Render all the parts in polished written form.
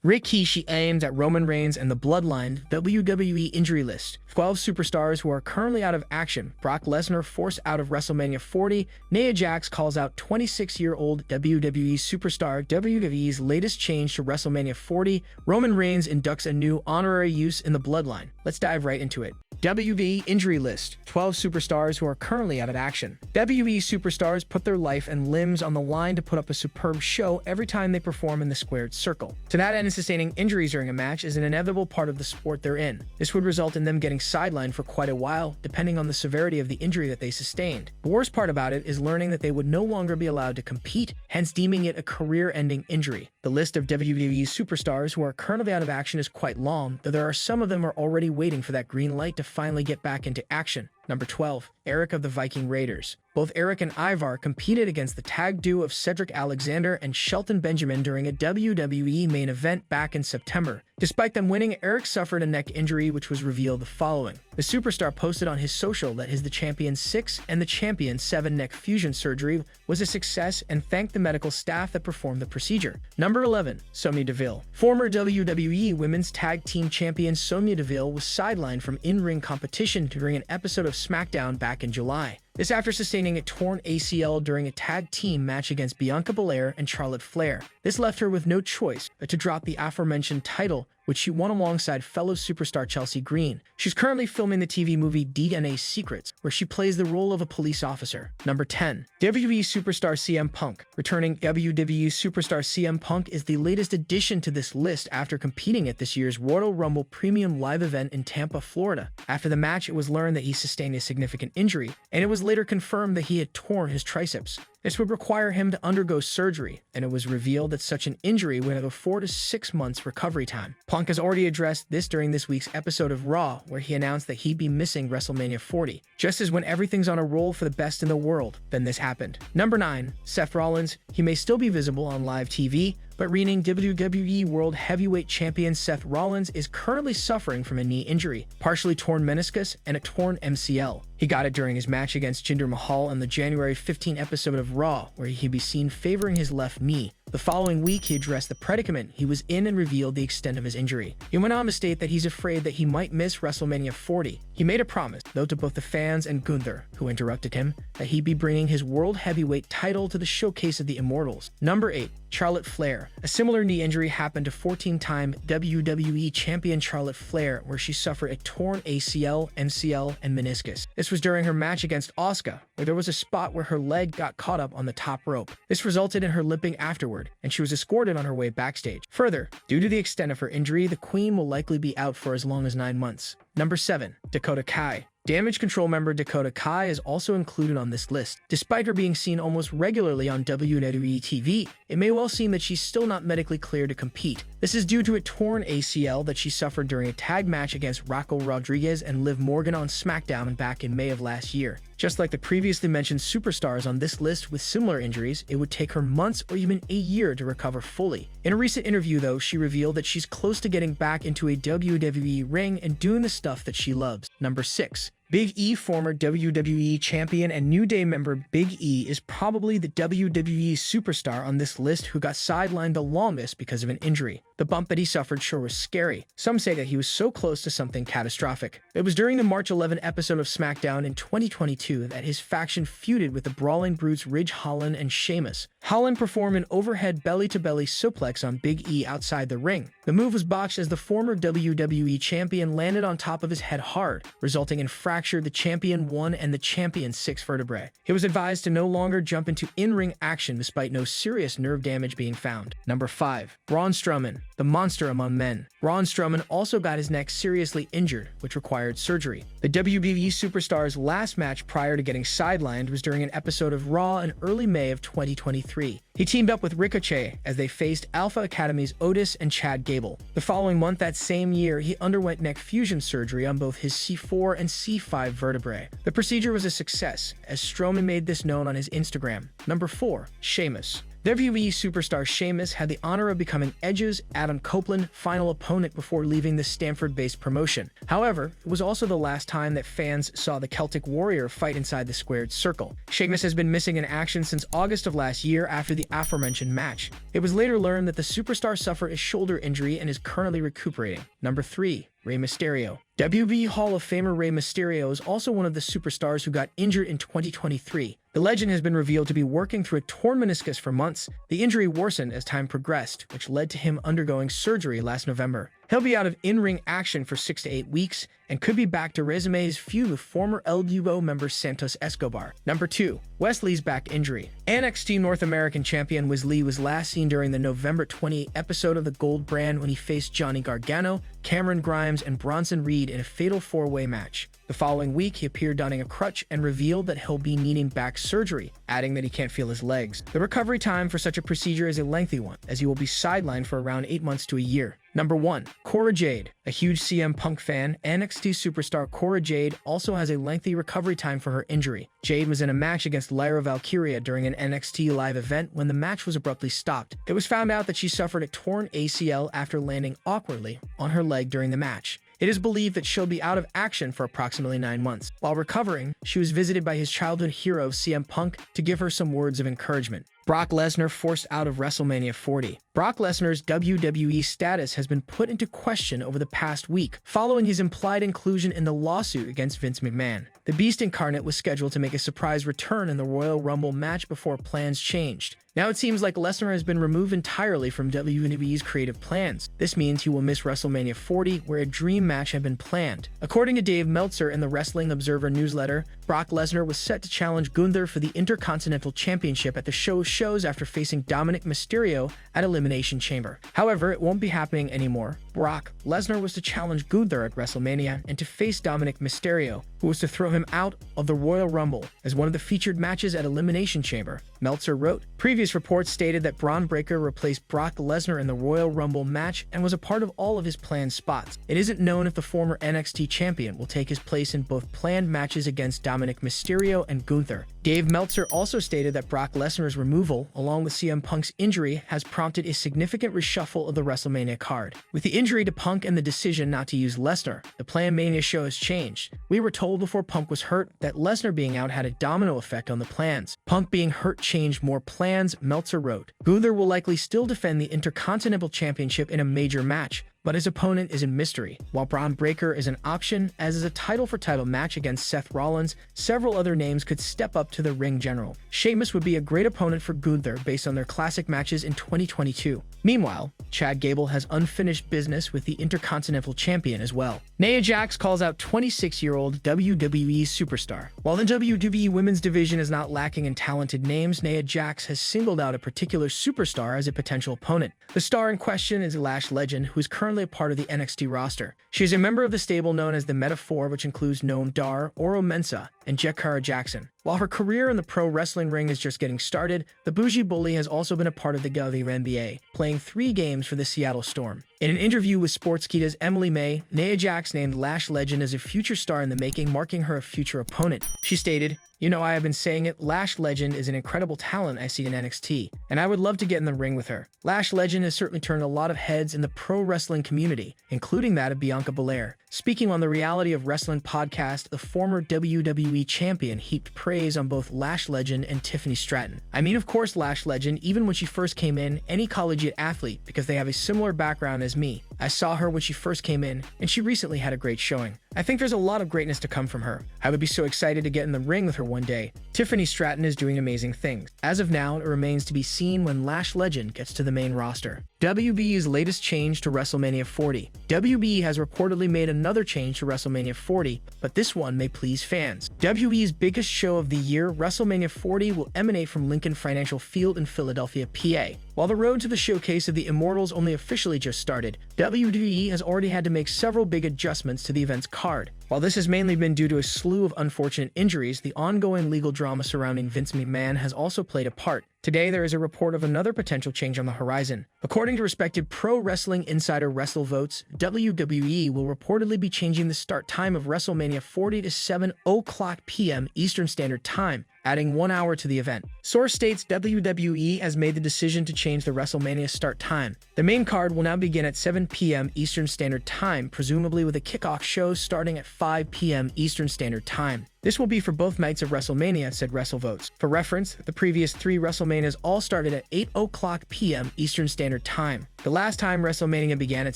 Rikishi aims at Roman Reigns and the Bloodline WWE Injury List. 12 superstars who are currently out of action. Brock Lesnar forced out of WrestleMania 40. Nia Jax calls out 26-year-old WWE Superstar. WWE's latest change to WrestleMania 40. Roman Reigns inducts a new honorary use in the Bloodline. Let's dive right into it. WWE Injury List. 12 superstars who are currently out of action. WWE superstars put their life and limbs on the line to put up a superb show every time they perform in the squared circle. To that end, sustaining injuries during a match is an inevitable part of the sport they're in. This would result in them getting sidelined for quite a while, depending on the severity of the injury that they sustained. The worst part about it is learning that they would no longer be allowed to compete, hence deeming it a career-ending injury. The list of WWE superstars who are currently out of action is quite long, though there are some of them are already waiting for that green light to finally get back into action. Number 12. Eric of the Viking Raiders. Both Eric and Ivar competed against the tag duo of Cedric Alexander and Shelton Benjamin during a WWE main event back in September. Despite them winning, Eric suffered a neck injury, which was revealed the following. The superstar posted on his social that his The Champion 6 and The Champion 7 neck fusion surgery was a success and thanked the medical staff that performed the procedure. Number 11. Sonia DeVille. Former WWE Women's Tag Team Champion Sonia DeVille was sidelined from in-ring competition during an episode of SmackDown back in July. This after sustaining a torn ACL during a tag team match against Bianca Belair and Charlotte Flair. This left her with no choice but to drop the aforementioned title, which she won alongside fellow superstar Chelsea Green. She's currently filming the TV movie DNA Secrets, where she plays the role of a police officer. Number 10. WWE Superstar CM Punk. Returning WWE Superstar CM Punk is the latest addition to this list after competing at this year's Royal Rumble Premium Live event in Tampa, Florida. After the match, it was learned that he sustained a significant injury, and it was later confirmed that he had torn his triceps. This would require him to undergo surgery, and it was revealed that such an injury would have a 4 to 6 months recovery time. Punk has already addressed this during this week's episode of Raw, where he announced that he'd be missing WrestleMania 40. Just as when everything's on a roll for the best in the world, then this happened. Number 9. Seth Rollins. He may still be visible on live TV, but reigning WWE World Heavyweight Champion Seth Rollins is currently suffering from a knee injury, partially torn meniscus, and a torn MCL. He got it during his match against Jinder Mahal on the January 15 episode of Raw, where he'd be seen favoring his left knee. The following week, he addressed the predicament he was in and revealed the extent of his injury. He went on to state that he's afraid that he might miss WrestleMania 40. He made a promise, though, to both the fans and Gunther, who interrupted him, that he'd be bringing his World Heavyweight title to the Showcase of the Immortals. Number 8. Charlotte Flair. A similar knee injury happened to 14-time WWE Champion Charlotte Flair, where she suffered a torn ACL, MCL, and meniscus. This was during her match against Asuka, where there was a spot where her leg got caught up on the top rope. This resulted in her limping afterward, and she was escorted on her way backstage. Further, due to the extent of her injury, the Queen will likely be out for as long as 9 months. Number 7. Dakota Kai. Damage Control member Dakota Kai is also included on this list. Despite her being seen almost regularly on WWE TV, it may well seem that she's still not medically cleared to compete. This is due to a torn ACL that she suffered during a tag match against Raquel Rodriguez and Liv Morgan on SmackDown back in May of last year. Just like the previously mentioned superstars on this list with similar injuries, it would take her months or even a year to recover fully. In a recent interview, though, she revealed that she's close to getting back into a WWE ring and doing the stuff that she loves. Number 6. Big E. Former WWE Champion and New Day member Big E is probably the WWE superstar on this list who got sidelined the longest because of an injury. The bump that he suffered sure was scary. Some say that he was so close to something catastrophic. It was during the March 11 episode of SmackDown in 2022 that his faction feuded with the Brawling Brutes Ridge Holland and Sheamus. Holland performed an overhead belly-to-belly suplex on Big E outside the ring. The move was botched as the former WWE Champion landed on top of his head hard, resulting in fractured the Champion 1 and the Champion 6 vertebrae. He was advised to no longer jump into in-ring action despite no serious nerve damage being found. Number 5. Braun Strowman, the monster among men. Braun Strowman also got his neck seriously injured, which required surgery. The WWE Superstar's last match prior to getting sidelined was during an episode of Raw in early May of 2023. He teamed up with Ricochet as they faced Alpha Academy's Otis and Chad Gable. The following month that same year, he underwent neck fusion surgery on both his C4 and C5 vertebrae. The procedure was a success, as Strowman made this known on his Instagram. Number 4. Sheamus. WWE Superstar Sheamus had the honor of becoming Edge's Adam Copeland's final opponent before leaving the Stamford-based promotion. However, it was also the last time that fans saw the Celtic Warrior fight inside the squared circle. Sheamus has been missing in action since August of last year after the aforementioned match. It was later learned that the superstar suffered a shoulder injury and is currently recuperating. Number 3. Rey Mysterio. WWE Hall of Famer Rey Mysterio is also one of the superstars who got injured in 2023. The legend has been revealed to be working through a torn meniscus for months. The injury worsened as time progressed, which led to him undergoing surgery last November. He'll be out of in-ring action for 6 to 8 weeks and could be back to resume his feud with former LWO member Santos Escobar. Number 2. Wesley's back injury. NXT North American champion Wesley Lee was last seen during the November 28 episode of the Gold Brand when he faced Johnny Gargano, Cameron Grimes, and Bronson Reed in a fatal 4-way match. The following week, he appeared donning a crutch and revealed that he'll be needing back surgery, adding that he can't feel his legs. The recovery time for such a procedure is a lengthy one, as he will be sidelined for around 8 months to a year. Number 1. Cor Jade. A huge CM Punk fan, NXT superstar Cor Jade also has a lengthy recovery time for her injury. Jade was in a match against Lyra Valkyria during an NXT live event when the match was abruptly stopped. It was found out that she suffered a torn ACL after landing awkwardly on her leg during the match. It is believed that she'll be out of action for approximately 9 months. While recovering, she was visited by his childhood hero CM Punk to give her some words of encouragement. Brock Lesnar forced out of WrestleMania 40. Brock Lesnar's WWE status has been put into question over the past week, following his implied inclusion in the lawsuit against Vince McMahon. The Beast Incarnate was scheduled to make a surprise return in the Royal Rumble match before plans changed. Now it seems like Lesnar has been removed entirely from WWE's creative plans. This means he will miss WrestleMania 40, where a dream match had been planned. According to Dave Meltzer in the Wrestling Observer newsletter, Brock Lesnar was set to challenge Gunther for the Intercontinental Championship at the show's shows after facing Dominic Mysterio at Elimination Chamber. However, it won't be happening anymore. Brock Lesnar was to challenge Gunther at WrestleMania and to face Dominic Mysterio, who was to throw him out of the Royal Rumble as one of the featured matches at Elimination Chamber. Meltzer wrote, previous reports stated that Braun Breaker replaced Brock Lesnar in the Royal Rumble match and was a part of all of his planned spots. It isn't known if the former NXT champion will take his place in both planned matches against Dominic Mysterio and Gunther. Dave Meltzer also stated that Brock Lesnar's removal, along with CM Punk's injury, has prompted a significant reshuffle of the WrestleMania card. With the injury to Punk and the decision not to use Lesnar, the planned Mania show has changed. We were told before Punk was hurt that Lesnar being out had a domino effect on the plans. Punk being hurt changed more plans, Meltzer wrote. Gunther will likely still defend the Intercontinental Championship in a major match, but his opponent is a mystery. While Braun Breaker is an option, as is a title-for-title match against Seth Rollins, several other names could step up to the ring general. Sheamus would be a great opponent for Gunther based on their classic matches in 2022. Meanwhile, Chad Gable has unfinished business with the Intercontinental Champion as well. Nia Jax calls out 26-year-old WWE Superstar. While the WWE Women's Division is not lacking in talented names, Nia Jax has singled out a particular superstar as a potential opponent. The star in question is Lash Legend, who is currently a part of the NXT roster. She is a member of the stable known as the Meta-Four, which includes Noam Dar, Oro Mensah, and Jakara Jackson. While her career in the pro wrestling ring is just getting started, the Bougie Bully has also been a part of the WNBA, playing 3 games for the Seattle Storm. In an interview with Sportskeeda's Emily May, Nia Jax named Lash Legend as a future star in the making, marking her a future opponent. She stated, "You know, I have been saying it, Lash Legend is an incredible talent I see in NXT, and I would love to get in the ring with her. Lash Legend has certainly turned a lot of heads in the pro wrestling community, including that of Bianca Belair." Speaking on the Reality of Wrestling podcast, the former WWE champion heaped praise on both Lash Legend and Tiffany Stratton. I mean, of course, Lash Legend, even when she first came in, any collegiate athlete, because they have a similar background as me. I saw her when she first came in, and she recently had a great showing. I think there's a lot of greatness to come from her. I would be so excited to get in the ring with her one day. Tiffany Stratton is doing amazing things. As of now, it remains to be seen when Lash Legend gets to the main roster. WWE's latest change to WrestleMania 40. WWE has reportedly made another change to WrestleMania 40, but this one may please fans. WWE's biggest show of the year, WrestleMania 40, will emanate from Lincoln Financial Field in Philadelphia, PA. While the road to the showcase of the Immortals only officially just started, WWE has already had to make several big adjustments to the event's card. While this has mainly been due to a slew of unfortunate injuries, the ongoing legal drama surrounding Vince McMahon has also played a part. Today, there is a report of another potential change on the horizon. According to respected pro wrestling insider WrestleVotes, WWE will reportedly be changing the start time of WrestleMania 40 to 7:00 p.m. Eastern Standard Time, adding 1 hour to the event. Source states WWE has made the decision to change the WrestleMania start time. The main card will now begin at 7 p.m. Eastern Standard Time, presumably with a kickoff show starting at 5 p.m. Eastern Standard Time. This will be for both nights of WrestleMania, said WrestleVotes. For reference, the previous 3 WrestleManias all started at 8 o'clock p.m. Eastern Standard Time. The last time WrestleMania began at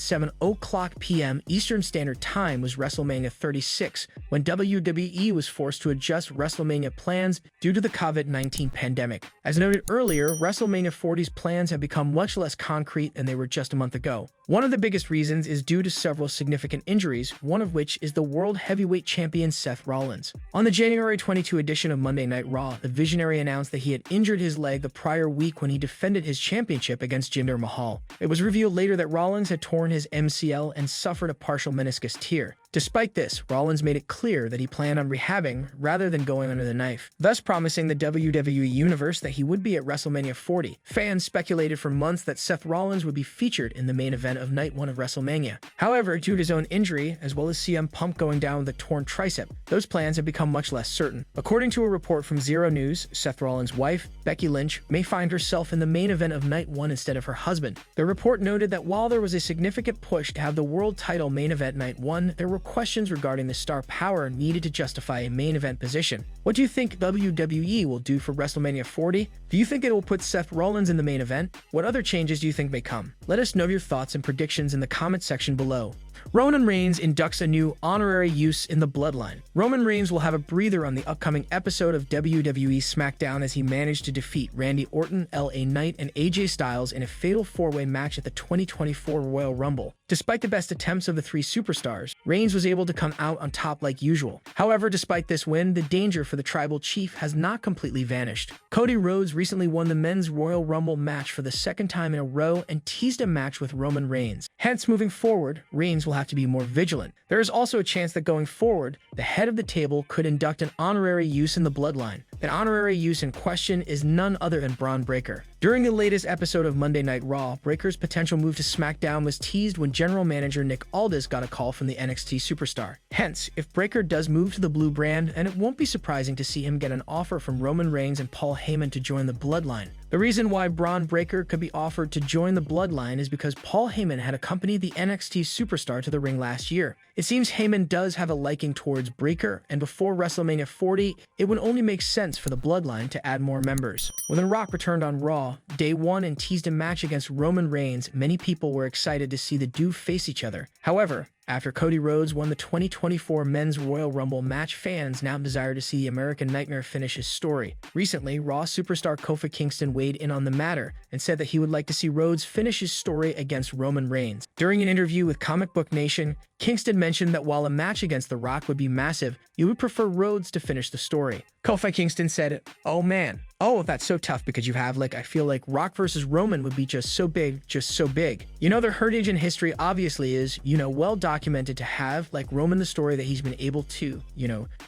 7 o'clock p.m. Eastern Standard Time was WrestleMania 36, when WWE was forced to adjust WrestleMania plans due to the COVID-19 pandemic. As noted earlier, WrestleMania 40's plans have become much less concrete than they were just a month ago. One of the biggest reasons is due to several significant injuries, one of which is the World Heavyweight Champion Seth Rollins. On the January 22 edition of Monday Night Raw, the Visionary announced that he had injured his leg the prior week when he defended his championship against Jinder Mahal. It was revealed later that Rollins had torn his MCL and suffered a partial meniscus tear. Despite this, Rollins made it clear that he planned on rehabbing rather than going under the knife, thus promising the WWE Universe that he would be at WrestleMania 40. Fans speculated for months that Seth Rollins would be featured in the main event of Night 1 of WrestleMania. However, due to his own injury, as well as CM Punk going down with a torn tricep, those plans have become much less certain. According to a report from Zero News, Seth Rollins' wife, Becky Lynch, may find herself in the main event of Night 1 instead of her husband. The report noted that while there was a significant push to have the world title main event Night 1, there were questions regarding the star power needed to justify a main event position. What do you think WWE will do for WrestleMania 40? Do you think it will put Seth Rollins in the main event? What other changes do you think may come? Let us know your thoughts and predictions in the comment section below. Roman Reigns inducts a new honorary use in the Bloodline. Roman Reigns will have a breather on the upcoming episode of WWE SmackDown as he managed to defeat Randy Orton, LA Knight, and AJ Styles in a fatal 4-way match at the 2024 Royal Rumble. Despite the best attempts of the 3 superstars, Reigns was able to come out on top like usual. However, despite this win, the danger for the Tribal Chief has not completely vanished. Cody Rhodes recently won the Men's Royal Rumble match for the 2nd time in a row and teased a match with Roman Reigns. Hence, moving forward, Reigns will have to be more vigilant. There is also a chance that going forward, the head of the table could induct an honorary use in the Bloodline. An honorary use in question is none other than Braun Breaker. During the latest episode of Monday Night Raw, Breaker's potential move to SmackDown was teased when general manager Nick Aldis got a call from the NXT Superstar. Hence, if Breaker does move to the blue brand, then it won't be surprising to see him get an offer from Roman Reigns and Paul Heyman to join the Bloodline. The reason why Braun Breaker could be offered to join the Bloodline is because Paul Heyman had accompanied the NXT Superstar to the ring last year. It seems Heyman does have a liking towards Breaker, and before WrestleMania 40, it would only make sense for the Bloodline to add more members. When The Rock returned on Raw, Day 1 and teased a match against Roman Reigns, many people were excited to see the two face each other. However, after Cody Rhodes won the 2024 Men's Royal Rumble match, fans now desire to see the American Nightmare finish his story. Recently, Raw superstar Kofi Kingston weighed in on the matter and said that he would like to see Rhodes finish his story against Roman Reigns. During an interview with Comic Book Nation, Kingston mentioned that while a match against The Rock would be massive, he would prefer Rhodes to finish the story. Kofi Kingston said, "Oh man, that's so tough because I feel like Rock versus Roman would be just so big. You know, their heritage and history obviously is, well documented to have, Roman the story that he's been able to,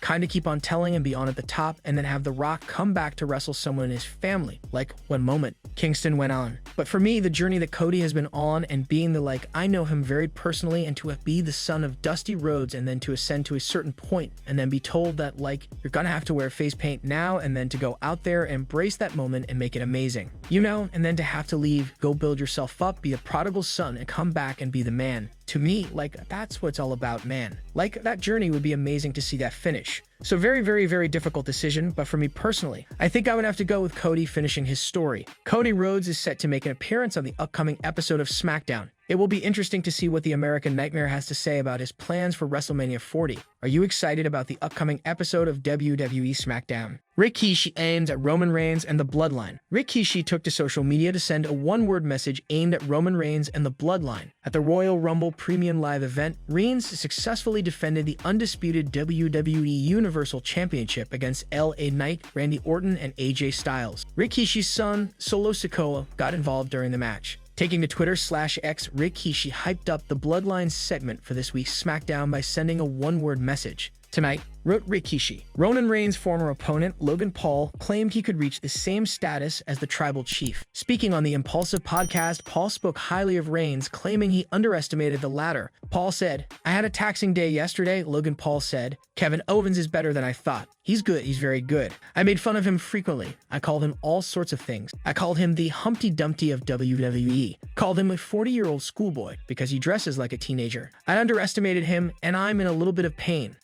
kind of keep on telling and be on at the top, and then have The Rock come back to wrestle someone in his family, like one moment." Kingston went on. "But for me, the journey that Cody has been on and being I know him very personally, and to be the son of Dusty Rhodes and then to ascend to a certain point and then be told that, you're gonna have to wear face paint now, and then to go out there, embrace that moment and make it amazing. And then to have to leave, go build yourself up, be a prodigal son, and come back and be the man. To me, that's what it's all about, man. That journey would be amazing to see that finish. So very, very, very difficult decision, but for me personally, I think I would have to go with Cody finishing his story. Cody Rhodes is set to make an appearance on the upcoming episode of SmackDown. It will be interesting to see what the American Nightmare has to say about his plans for WrestleMania 40. Are you excited about the upcoming episode of WWE SmackDown? Rikishi aims at Roman Reigns and the Bloodline. Rikishi took to social media to send a one-word message aimed at Roman Reigns and the Bloodline. At the Royal Rumble Premium Live event, Reigns successfully defended the undisputed WWE Universal Championship against LA Knight, Randy Orton, and AJ Styles. Rikishi's son, Solo Sikoa, got involved during the match. Taking to Twitter/X, Rikishi hyped up the Bloodline segment for this week's SmackDown by sending a one-word message. "Tonight, wrote Rikishi. Roman Reigns' former opponent, Logan Paul, claimed he could reach the same status as the tribal chief. Speaking on the Impulsive podcast, Paul spoke highly of Reigns, claiming he underestimated the latter. Paul said, "I had a taxing day yesterday." Logan Paul said, "Kevin Owens is better than I thought. He's good. He's very good. I made fun of him frequently. I called him all sorts of things. I called him the Humpty Dumpty of WWE. Called him a 40-year-old schoolboy because he dresses like a teenager. I underestimated him, and I'm in a little bit of pain.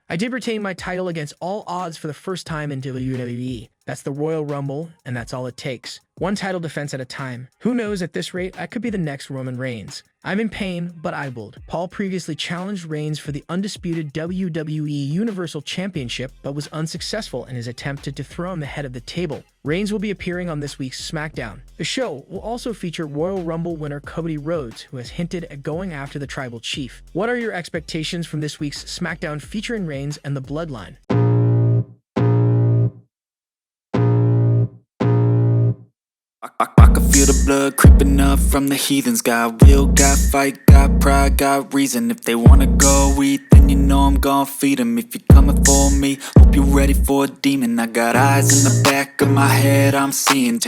I did retain my title against all odds for the first time in WWE. That's the Royal Rumble, and that's all it takes. One title defense at a time. Who knows, at this rate, I could be the next Roman Reigns. I'm in pain, but I will." Paul previously challenged Reigns for the undisputed WWE Universal Championship, but was unsuccessful in his attempt to dethrone the head of the table. Reigns will be appearing on this week's SmackDown. The show will also feature Royal Rumble winner Cody Rhodes, who has hinted at going after the tribal chief. What are your expectations from this week's SmackDown featuring Reigns and the Bloodline? I can feel the blood creeping up from the heathens. Got will, got fight, got pride, got reason. If they wanna go eat, then you know I'm gon' feed them. If you're coming for me, hope you're ready for a demon. I got eyes in the back of my head, I'm seeing.